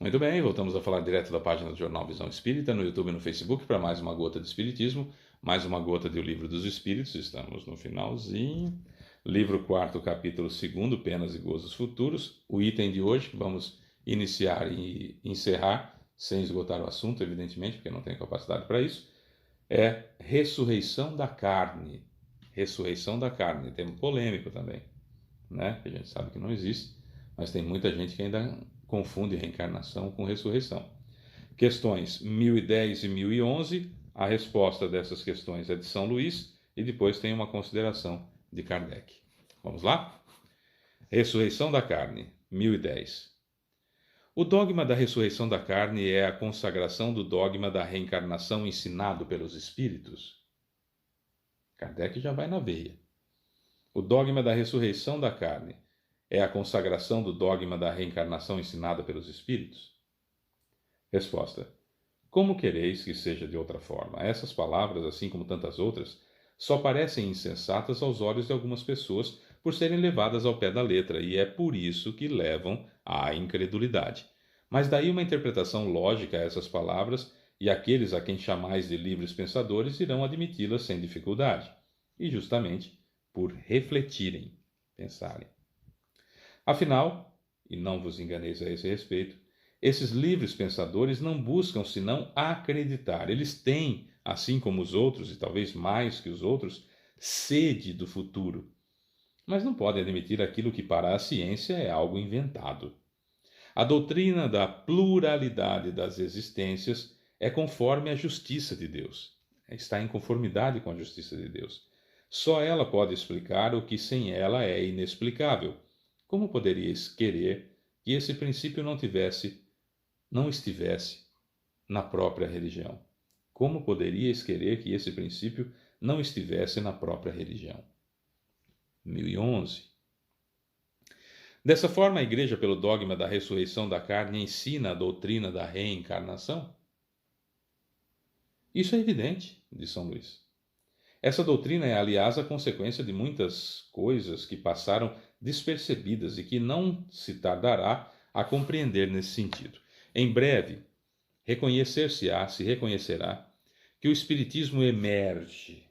Muito bem, voltamos a falar direto da página do Jornal Visão Espírita, no YouTube e no Facebook, para mais uma gota de Espiritismo, mais uma gota do Livro dos Espíritos. Estamos no finalzinho. Livro 4, capítulo 2, Penas e Gozos Futuros. O item de hoje, que vamos iniciar e encerrar, sem esgotar o assunto, evidentemente, porque não tenho capacidade para isso, é ressurreição da carne. Ressurreição da carne, tema polêmico também, né? A gente sabe que não existe, mas tem muita gente que ainda confunde reencarnação com ressurreição. Questões 1010 e 1011, a resposta dessas questões é de São Luís e depois tem uma consideração de Kardec. Vamos lá? Ressurreição da carne, 1010. O dogma da ressurreição da carne é a consagração do dogma da reencarnação ensinado pelos espíritos. Kardec já vai na veia. O dogma da ressurreição da carne é a consagração do dogma da reencarnação ensinada pelos espíritos? Resposta: como quereis que seja de outra forma? Essas palavras, assim como tantas outras, só parecem insensatas aos olhos de algumas pessoas por serem levadas ao pé da letra, e é por isso que levam à incredulidade. Mas daí uma interpretação lógica a essas palavras, e aqueles a quem chamais de livres pensadores irão admiti-las sem dificuldade, e justamente por refletirem, pensarem. Afinal, e não vos enganeis a esse respeito, esses livres pensadores não buscam senão acreditar. Eles têm, assim como os outros, e talvez mais que os outros, sede do futuro, mas não podem admitir aquilo que para a ciência é algo inventado. A doutrina da pluralidade das existências é conforme a justiça de Deus. Está em conformidade com a justiça de Deus. Só ela pode explicar o que sem ela é inexplicável. Como poderíeis querer que esse princípio não estivesse na própria religião? Como poderíeis querer que esse princípio não estivesse na própria religião? 1011. Dessa forma, a Igreja, pelo dogma da ressurreição da carne, ensina a doutrina da reencarnação? Isso é evidente, diz São Luís. Essa doutrina é, aliás, a consequência de muitas coisas que passaram despercebidas e que não se tardará a compreender nesse sentido. Em breve, se reconhecerá que o Espiritismo emerge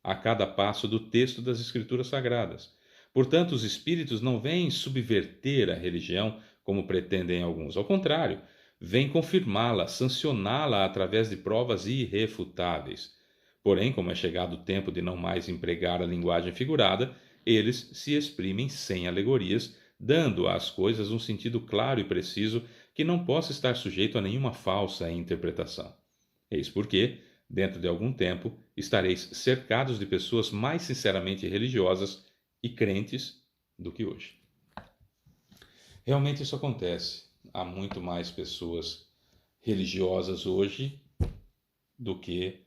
a cada passo do texto das Escrituras Sagradas. Portanto, os espíritos não vêm subverter a religião, como pretendem alguns. Ao contrário, vêm confirmá-la, sancioná-la através de provas irrefutáveis. Porém, como é chegado o tempo de não mais empregar a linguagem figurada, eles se exprimem sem alegorias, dando às coisas um sentido claro e preciso que não possa estar sujeito a nenhuma falsa interpretação. Eis porque, dentro de algum tempo, estareis cercados de pessoas mais sinceramente religiosas e crentes do que hoje. Realmente isso acontece. Há muito mais pessoas religiosas hoje do que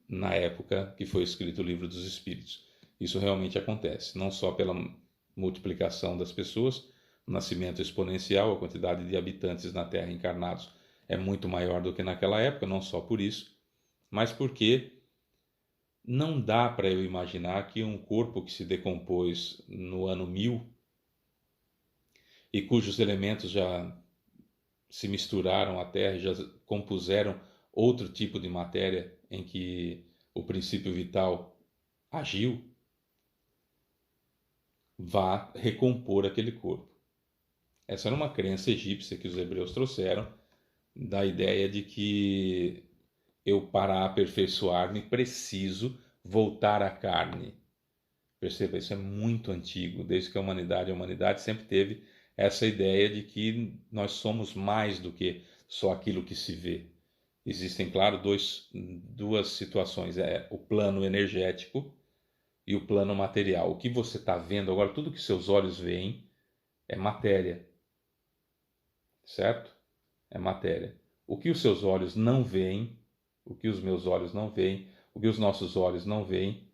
na época que foi escrito o Livro dos Espíritos. Isso realmente acontece, não só pela multiplicação das pessoas, o nascimento exponencial, a quantidade de habitantes na Terra encarnados é muito maior do que naquela época, não só por isso, mas porque não dá para eu imaginar que um corpo que se decompôs no ano 1000 e cujos elementos já se misturaram à Terra e já compuseram outro tipo de matéria em que o princípio vital agiu, vá recompor aquele corpo. Essa era uma crença egípcia que os hebreus trouxeram, da ideia de que eu, para aperfeiçoar-me, preciso voltar à carne. Perceba, isso é muito antigo, desde que a humanidade sempre teve essa ideia de que nós somos mais do que só aquilo que se vê. Existem, claro, duas situações, o plano energético e o plano material. O que você está vendo agora, tudo que seus olhos veem é matéria, certo? É matéria. O que os seus olhos não veem, o que os meus olhos não veem, o que os nossos olhos não veem,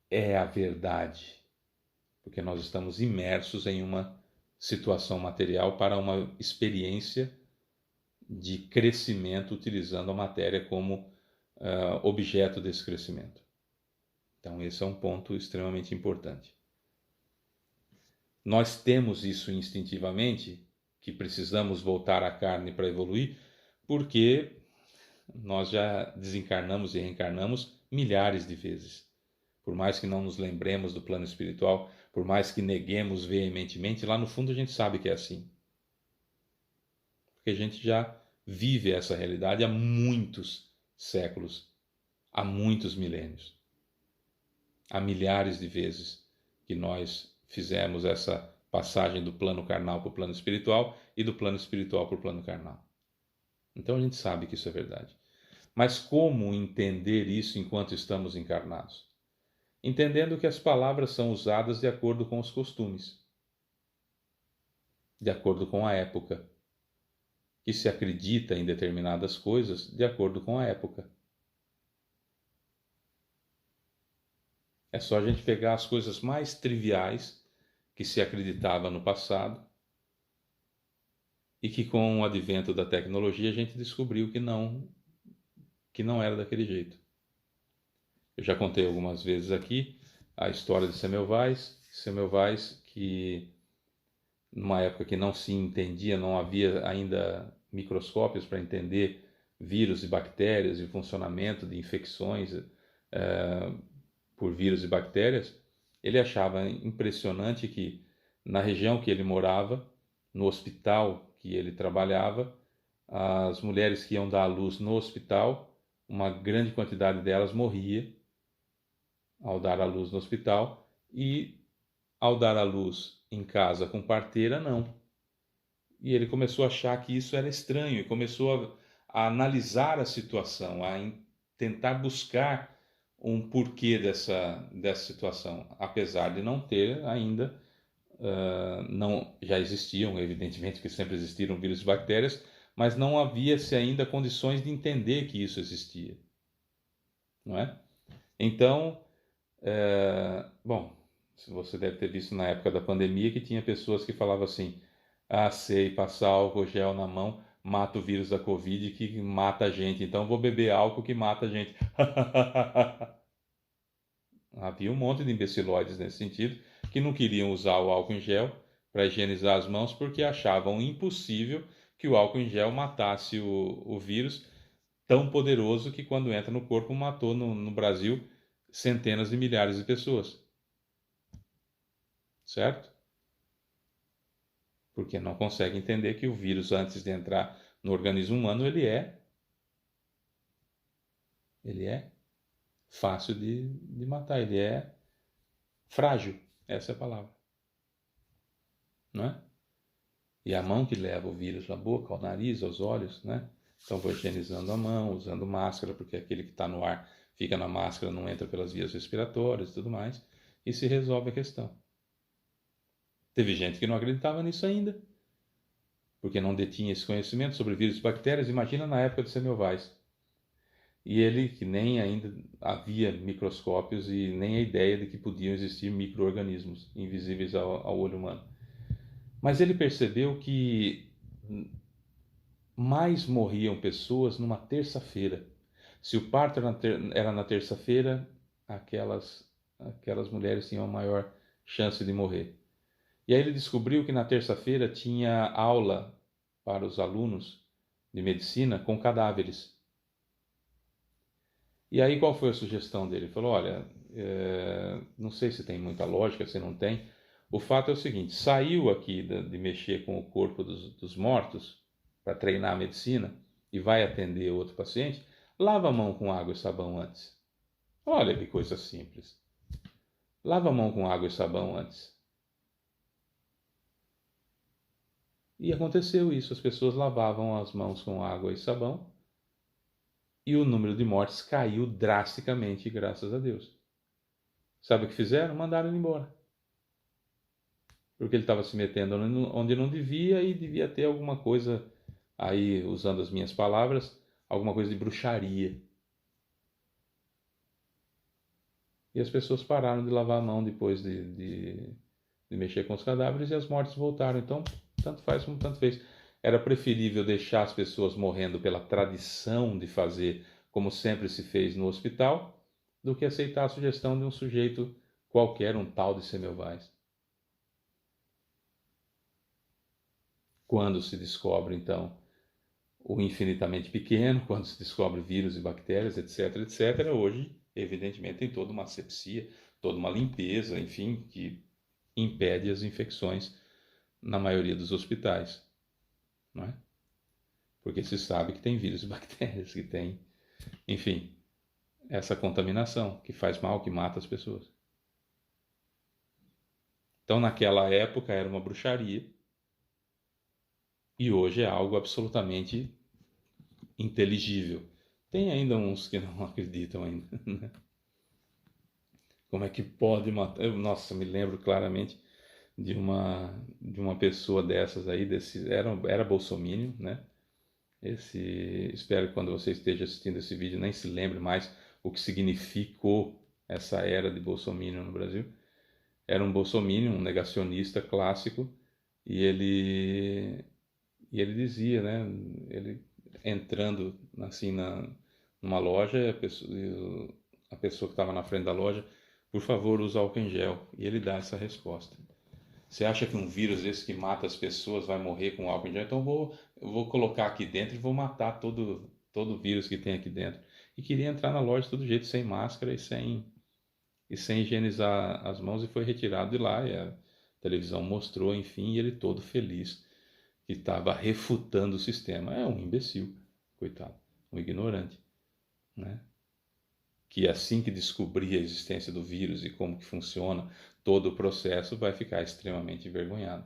é a verdade. Porque nós estamos imersos em uma situação material para uma experiência de crescimento utilizando a matéria como objeto desse crescimento. Então, esse é um ponto extremamente importante. Nós temos isso instintivamente, que precisamos voltar à carne para evoluir, porque nós já desencarnamos e reencarnamos milhares de vezes. Por mais que não nos lembremos do plano espiritual, por mais que neguemos veementemente, lá no fundo a gente sabe que é assim. Porque a gente já vive essa realidade há muitos séculos, há muitos milênios. Há milhares de vezes que nós fizemos essa passagem do plano carnal para o plano espiritual e do plano espiritual para o plano carnal. Então a gente sabe que isso é verdade. Mas como entender isso enquanto estamos encarnados? Entendendo que as palavras são usadas de acordo com os costumes, de acordo com a época, que se acredita em determinadas coisas de acordo com a época. É só a gente pegar as coisas mais triviais que se acreditava no passado e que com o advento da tecnologia a gente descobriu que não era daquele jeito. Eu já contei algumas vezes aqui a história de Semmelweis que numa época que não se entendia, não havia ainda microscópios para entender vírus e bactérias e o funcionamento de infecções por vírus e bactérias, ele achava impressionante que na região que ele morava, no hospital que ele trabalhava, as mulheres que iam dar à luz no hospital, uma grande quantidade delas morria ao dar à luz no hospital e ao dar à luz em casa com parteira, não. E ele começou a achar que isso era estranho e começou a analisar a situação, tentar buscar um porquê dessa situação, apesar de não ter ainda, já existiam, evidentemente que sempre existiram vírus e bactérias, mas não havia-se ainda condições de entender que isso existia, não é? Então, bom, você deve ter visto na época da pandemia que tinha pessoas que falavam assim, sei, passar álcool gel na mão mata o vírus da Covid que mata a gente, então vou beber álcool que mata a gente. Havia um monte de imbecilóides nesse sentido que não queriam usar o álcool em gel para higienizar as mãos porque achavam impossível que o álcool em gel matasse o vírus tão poderoso que quando entra no corpo matou no Brasil centenas de milhares de pessoas. Certo? Porque não consegue entender que o vírus, antes de entrar no organismo humano, ele é fácil de matar, ele é frágil, essa é a palavra, não é? E a mão que leva o vírus à boca, ao nariz, aos olhos, né? Então vou higienizando a mão, usando máscara, porque aquele que está no ar fica na máscara, não entra pelas vias respiratórias e tudo mais, e se resolve a questão. Teve gente que não acreditava nisso ainda, porque não detinha esse conhecimento sobre vírus e bactérias. Imagina na época de Semmelweis. E ele, que nem ainda havia microscópios e nem a ideia de que podiam existir micro-organismos invisíveis ao olho humano. Mas ele percebeu que mais morriam pessoas numa terça-feira. Se o parto era na terça-feira, aquelas mulheres tinham a maior chance de morrer. E aí ele descobriu que na terça-feira tinha aula para os alunos de medicina com cadáveres. E aí qual foi a sugestão dele? Ele falou, olha, não sei se tem muita lógica, se não tem. O fato é o seguinte, saiu aqui de mexer com o corpo dos mortos para treinar a medicina e vai atender outro paciente, lava a mão com água e sabão antes. Olha que coisa simples. Lava a mão com água e sabão antes. E aconteceu isso, as pessoas lavavam as mãos com água e sabão e o número de mortes caiu drasticamente, graças a Deus. Sabe o que fizeram? Mandaram ele embora. Porque ele estava se metendo onde não devia e devia ter alguma coisa, aí usando as minhas palavras, alguma coisa de bruxaria. E as pessoas pararam de lavar a mão depois de mexer com os cadáveres e as mortes voltaram. Então, tanto faz como tanto fez. Era preferível deixar as pessoas morrendo pela tradição de fazer como sempre se fez no hospital, do que aceitar a sugestão de um sujeito qualquer, um tal de Semmelweis. Quando se descobre, então, o infinitamente pequeno, quando se descobre vírus e bactérias, etc, etc, hoje, evidentemente, tem toda uma asepsia, toda uma limpeza, enfim, que impede as infecções na maioria dos hospitais, não é? Porque se sabe que tem vírus e bactérias, que tem, enfim, essa contaminação que faz mal, que mata as pessoas. Então, naquela época era uma bruxaria e hoje é algo absolutamente inteligível. Tem ainda uns que não acreditam ainda, né? Como é que pode matar? Nossa, me lembro claramente de uma pessoa dessas aí, era bolsominion, né? Espero que quando você esteja assistindo esse vídeo nem se lembre mais o que significou essa era de bolsominion no Brasil. Era um bolsominion, um negacionista clássico, e ele dizia, né? Ele entrando assim numa loja, a pessoa que estava na frente da loja, por favor, use álcool em gel. E ele dá essa resposta. Você acha que um vírus esse que mata as pessoas vai morrer com álcool em gel? Então eu vou colocar aqui dentro e vou matar todo vírus que tem aqui dentro. E queria entrar na loja de todo jeito, sem máscara e sem higienizar as mãos, e foi retirado de lá. E a televisão mostrou, enfim, e ele todo feliz que estava refutando o sistema. É um imbecil, coitado, um ignorante, né? Que assim que descobrir a existência do vírus e como que funciona todo o processo, vai ficar extremamente envergonhado.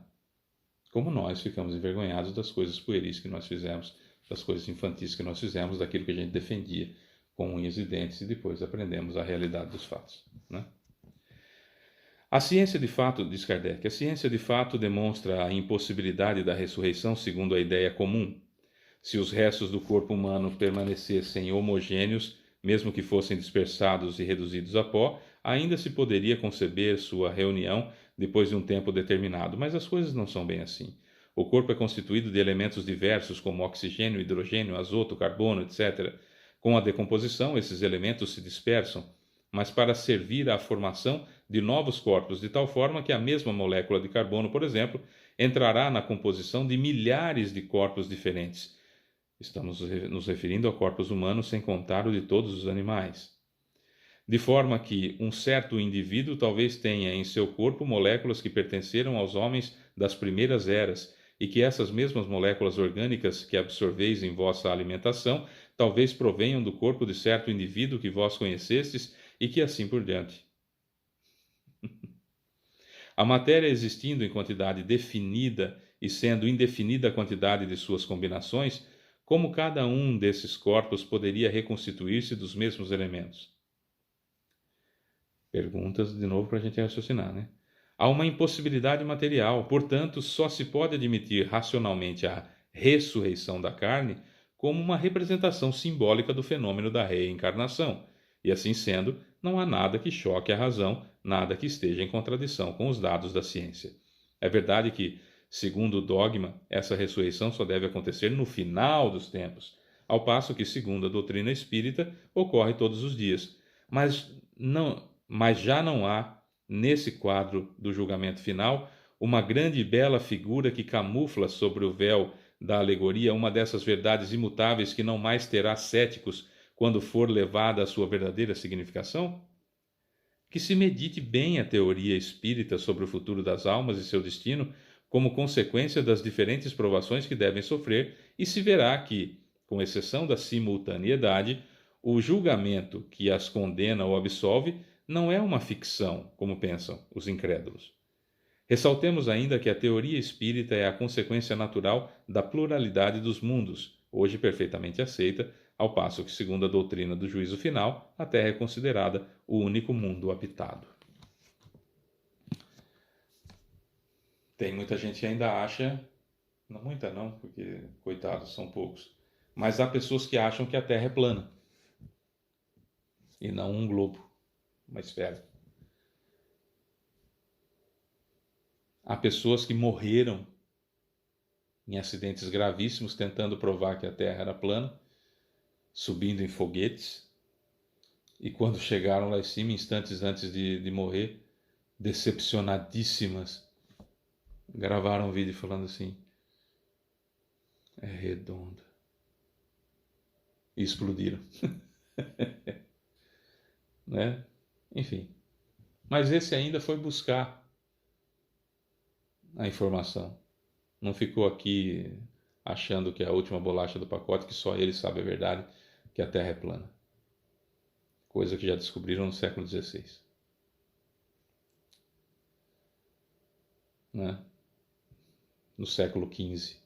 Como nós ficamos envergonhados das coisas pueris que nós fizemos, das coisas infantis que nós fizemos, daquilo que a gente defendia com unhas e dentes, e depois aprendemos a realidade dos fatos, né? A ciência de fato, diz Kardec, a ciência de fato demonstra a impossibilidade da ressurreição segundo a ideia comum. Se os restos do corpo humano permanecessem homogêneos, mesmo que fossem dispersados e reduzidos a pó, ainda se poderia conceber sua reunião depois de um tempo determinado, mas as coisas não são bem assim. O corpo é constituído de elementos diversos como oxigênio, hidrogênio, azoto, carbono, etc. Com a decomposição, esses elementos se dispersam, mas para servir à formação de novos corpos, de tal forma que a mesma molécula de carbono, por exemplo, entrará na composição de milhares de corpos diferentes. Estamos nos referindo a corpos humanos, sem contar o de todos os animais. De forma que um certo indivíduo talvez tenha em seu corpo moléculas que pertenceram aos homens das primeiras eras, e que essas mesmas moléculas orgânicas que absorveis em vossa alimentação talvez provenham do corpo de certo indivíduo que vós conhecestes, e que assim por diante. A matéria existindo em quantidade definida e sendo indefinida a quantidade de suas combinações, como cada um desses corpos poderia reconstituir-se dos mesmos elementos? Perguntas de novo para a gente raciocinar, né? Há uma impossibilidade material, portanto, só se pode admitir racionalmente a ressurreição da carne como uma representação simbólica do fenômeno da reencarnação. E assim sendo, não há nada que choque a razão, nada que esteja em contradição com os dados da ciência. É verdade que, segundo o dogma, essa ressurreição só deve acontecer no final dos tempos, ao passo que, segundo a doutrina espírita, ocorre todos os dias. Mas já não há, nesse quadro do julgamento final, uma grande e bela figura que camufla sobre o véu da alegoria uma dessas verdades imutáveis que não mais terá céticos quando for levada à sua verdadeira significação? Que se medite bem a teoria espírita sobre o futuro das almas e seu destino, como consequência das diferentes provações que devem sofrer, e se verá que, com exceção da simultaneidade, o julgamento que as condena ou absolve não é uma ficção, como pensam os incrédulos. Ressaltemos ainda que a teoria espírita é a consequência natural da pluralidade dos mundos, hoje perfeitamente aceita, ao passo que, segundo a doutrina do juízo final, a Terra é considerada o único mundo habitado. Tem muita gente que ainda acha, não muita não, porque coitados são poucos, mas há pessoas que acham que a Terra é plana e não um globo, uma esfera. Há pessoas que morreram em acidentes gravíssimos tentando provar que a Terra era plana, subindo em foguetes, e quando chegaram lá em cima, instantes antes de morrer, decepcionadíssimas, gravaram um vídeo falando assim: É redonda. E explodiram. Né? Enfim. Mas esse ainda foi buscar a informação. Não ficou aqui achando que é a última bolacha do pacote, que só ele sabe a verdade, que a Terra é plana. Coisa que já descobriram no século XVI. Né? No século XV,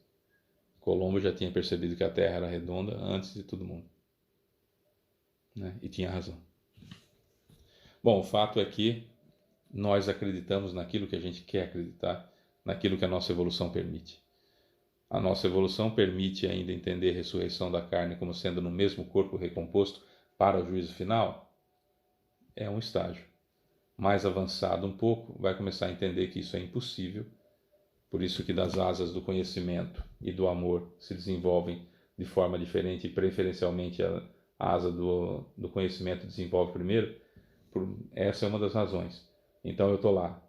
Colombo já tinha percebido que a Terra era redonda antes de todo mundo. Né? E tinha razão. Bom, o fato é que nós acreditamos naquilo que a gente quer acreditar, naquilo que a nossa evolução permite. A nossa evolução permite ainda entender a ressurreição da carne como sendo no mesmo corpo recomposto para o juízo final? É um estágio. Mais avançado um pouco, vai começar a entender que isso é impossível. Por isso que das asas do conhecimento e do amor se desenvolvem de forma diferente e preferencialmente a asa do conhecimento desenvolve primeiro. Essa é uma das razões. Então eu estou lá.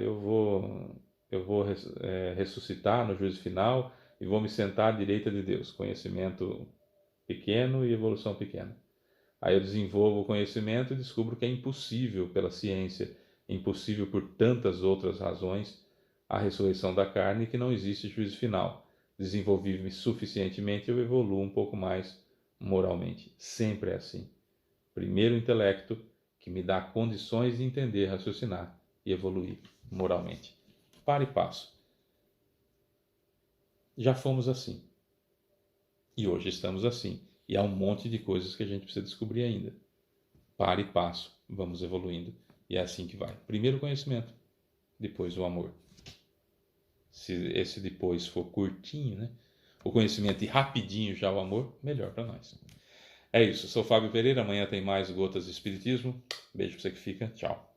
Eu vou ressuscitar no juízo final e vou me sentar à direita de Deus. Conhecimento pequeno e evolução pequena. Aí eu desenvolvo o conhecimento e descubro que é impossível pela ciência, impossível por tantas outras razões, a ressurreição da carne, que não existe juízo final. Desenvolvi-me suficientemente, eu evoluo um pouco mais moralmente. Sempre é assim. Primeiro o intelecto, que me dá condições de entender, raciocinar e evoluir moralmente. Para e passo. Já fomos assim. E hoje estamos assim. E há um monte de coisas que a gente precisa descobrir ainda. Para e passo, vamos evoluindo. E é assim que vai. Primeiro o conhecimento, depois o amor. Se esse depois for curtinho, né? O conhecimento e rapidinho já o amor, melhor para nós. É isso, sou Fábio Pereira, amanhã tem mais Gotas de Espiritismo. Beijo para você que fica, tchau.